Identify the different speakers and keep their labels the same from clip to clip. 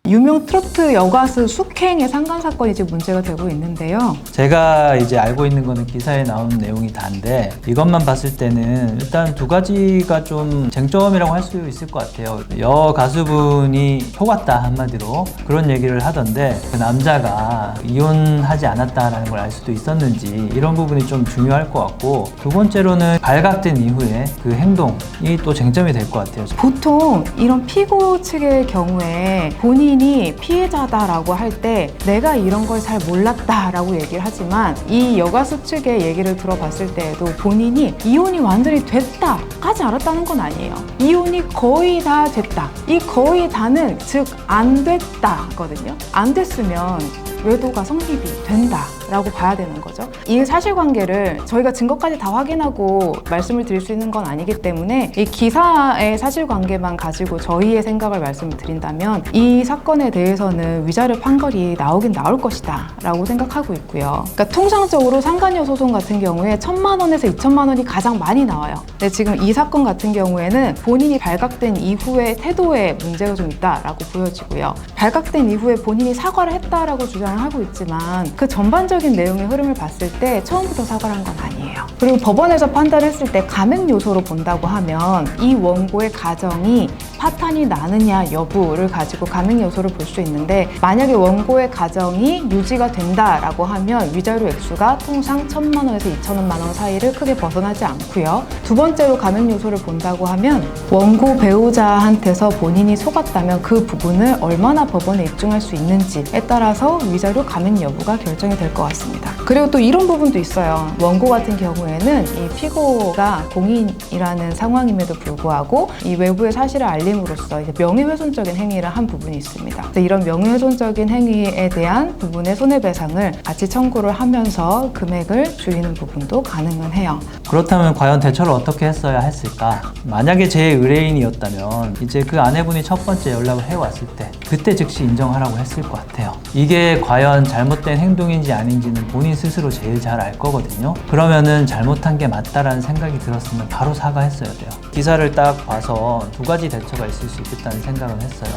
Speaker 1: 유명 트로트 여가수 숙행의 상간 사건이 지금 문제가 되고 있는데요.
Speaker 2: 제가 이제 알고 있는 거는 기사에 나온 내용이 다인데, 이것만 봤을 때는 일단 두 가지가 좀 쟁점이라고 할 수 있을 것 같아요. 여 가수분이 속았다, 한마디로 그런 얘기를 하던데, 그 남자가 이혼하지 않았다라는 걸 알 수도 있었는지, 이런 부분이 좀 중요할 것 같고, 두 번째로는 발각된 이후에 그 행동이 또 쟁점이 될 것 같아요.
Speaker 1: 보통 이런 피고 측의 경우에 본인이 피해자다라고 할 때 내가 이런 걸 잘 몰랐다라고 얘기를 하지만, 이 여가수 측의 얘기를 들어봤을 때에도 본인이 이혼이 완전히 됐다까지 알았다는 건 아니에요. 이혼이 거의 다 됐다. 이 거의 다는 즉 안 됐다거든요. 안 됐으면 외도가 성립이 된다라고 봐야 되는 거죠. 이 사실관계를 저희가 증거까지 다 확인하고 말씀을 드릴 수 있는 건 아니기 때문에 이 기사의 사실관계만 가지고 저희의 생각을 말씀을 드린다면, 이 사건에 대해서는 위자료 판결이 나오긴 나올 것이다 라고 생각하고 있고요. 그러니까 통상적으로 상간녀 소송 같은 경우에 1,000만 원에서 2,000만 원이 가장 많이 나와요. 근데 지금 이 사건 같은 경우에는 본인이 발각된 이후의 태도에 문제가 좀 있다라고 보여지고요. 발각된 이후에 본인이 사과를 했다라고 주장을 하고 있지만, 그 전반적인 내용의 흐름을 봤을 때 처음부터 사과를 한 건 아니에요. 그리고 법원에서 판단했을 때 감액 요소로 본다고 하면, 이 원고의 가정이 파탄이 나느냐 여부를 가지고 감액 요소를 볼 수 있는데, 만약에 원고의 가정이 유지가 된다라고 하면 위자료 액수가 통상 1,000만 원에서 2,000만 원 사이를 크게 벗어나지 않고요. 두 번째로 감액 요소를 본다고 하면, 원고 배우자한테서 본인이 속았다면 그 부분을 얼마나 법원에 입증할 수 있는지에 따라서 위자료 감액 여부가 결정이 될 것 같습니다. 그리고 또 이런 부분도 있어요. 원고 같은 경우에는 이 피고가 공인이라는 상황임에도 불구하고 이 외부의 사실을 알림으로써 이제 명예훼손적인 행위를 한 부분이 있습니다. 이런 명예훼손적인 행위에 대한 부분의 손해배상을 같이 청구를 하면서 금액을 줄이는 부분도 가능은 해요.
Speaker 2: 그렇다면 과연 대처를 어떻게 했어야 했을까? 만약에 제 의뢰인이었다면 이제 그 아내분이 첫 번째 연락을 해왔을 때 그때 즉시 인정하라고 했을 것 같아요. 이게 과연 잘못된 행동인지 아닌지는 본인 스스로 제일 잘 알 거거든요. 그러면은 잘못한 게 맞다라는 생각이 들었으면 바로 사과했어야 돼요. 기사를 딱 봐서 두 가지 대처가 있을 수 있겠다는 생각을 했어요.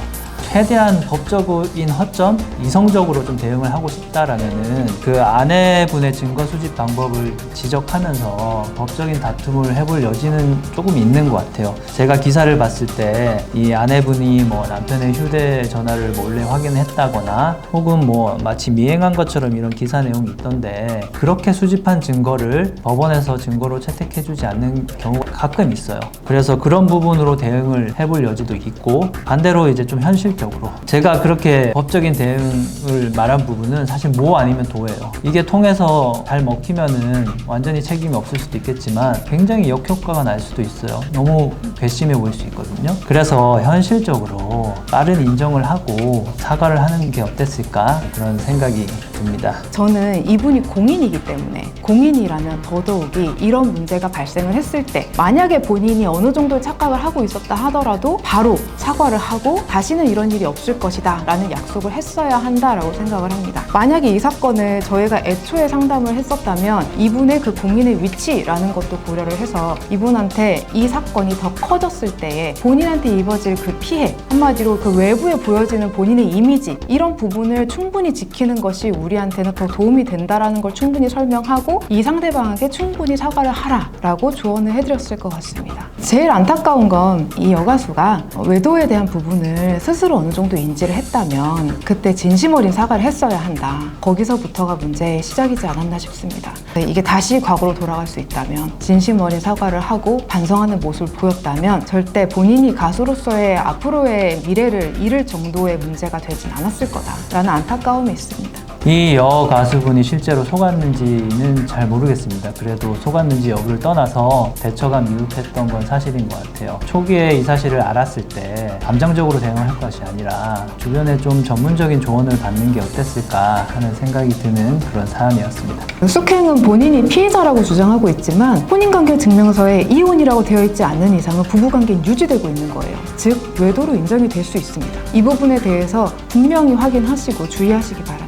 Speaker 2: 최대한 법적인 허점, 이성적으로 좀 대응을 하고 싶다라면은 그 아내분의 증거 수집 방법을 지적하면서 법적인 다툼을 해볼 여지는 조금 있는 것 같아요. 제가 기사를 봤을 때 이 아내분이 뭐 남편의 휴대전화를 몰래 확인했다거나 혹은 뭐 마치 미행한 것처럼 이런 기사 내용이 있던데, 그렇게 수집한 증거를 법원에서 증거로 채택해주지 않는 경우가 가끔 있어요. 그래서 그런 부분으로 대응을 해볼 여지도 있고, 반대로 이제 좀 현실적으로 제가 그렇게 법적인 대응을 말한 부분은 사실 모 아니면 도예요. 이게 통해서 잘 먹히면은 완전히 책임이 없을 수도 있겠지만 굉장히 역효과가 날 수도 있어요. 너무 괘씸해 보일 수 있거든요. 그래서 현실적으로 빠른 인정을 하고 사과를 하는 게 어땠을까, 그런 생각이 듭니다.
Speaker 1: 저는 이분이 공인이기 때문에, 공인이라면 더더욱이 이런 문제가 발생을 했을 때 만약에 본인이 어느 정도의 착각을 하고 있었다 하더라도 바로 사과를 하고 다시는 이런 일이 없을 것이다 라는 약속을 했어야 한다라고 생각을 합니다. 만약에 이 사건을 저희가 애초에 상담을 했었다면 이분의 그 공인의 위치라는 것도 고려를 해서 이분한테 이 사건이 더 커졌을 때에 본인한테 입어질 그 피해, 한마디로 그 외부에 보여지는 본인의 이미지, 이런 부분을 충분히 지키는 것이 우리한테는 더 도움이 된다라는 걸 충분히 설명하고 이 상대방에게 충분히 사과를 하라라고 조언을 해드렸을 것 같습니다. 제일 안타까운 건 이 여가수가 외도에 대한 부분을 스스로 어느 정도 인지를 했다면 그때 진심 어린 사과를 했어야 한다. 거기서부터가 문제의 시작이지 않았나 싶습니다. 이게 다시 과거로 돌아갈 수 있다면 진심 어린 사과를 하고 반성하는 모습을 보였다면 절대 본인이 가수로서의 앞으로의 미래를 잃을 정도의 문제가 되진 않았을 거다라는 안타까움이 있습니다.
Speaker 2: 이 여가수분이 실제로 속았는지는 잘 모르겠습니다. 그래도 속았는지 여부를 떠나서 대처가 미흡했던 건 사실인 것 같아요. 초기에 이 사실을 알았을 때 감정적으로 대응할 것이 아니라 주변에 좀 전문적인 조언을 받는 게 어땠을까 하는 생각이 드는 그런 사안이었습니다.
Speaker 1: 숙행은 본인이 피해자라고 주장하고 있지만 혼인관계 증명서에 이혼이라고 되어 있지 않는 이상은 부부관계는 유지되고 있는 거예요. 즉 외도로 인정이 될 수 있습니다. 이 부분에 대해서 분명히 확인하시고 주의하시기 바랍니다.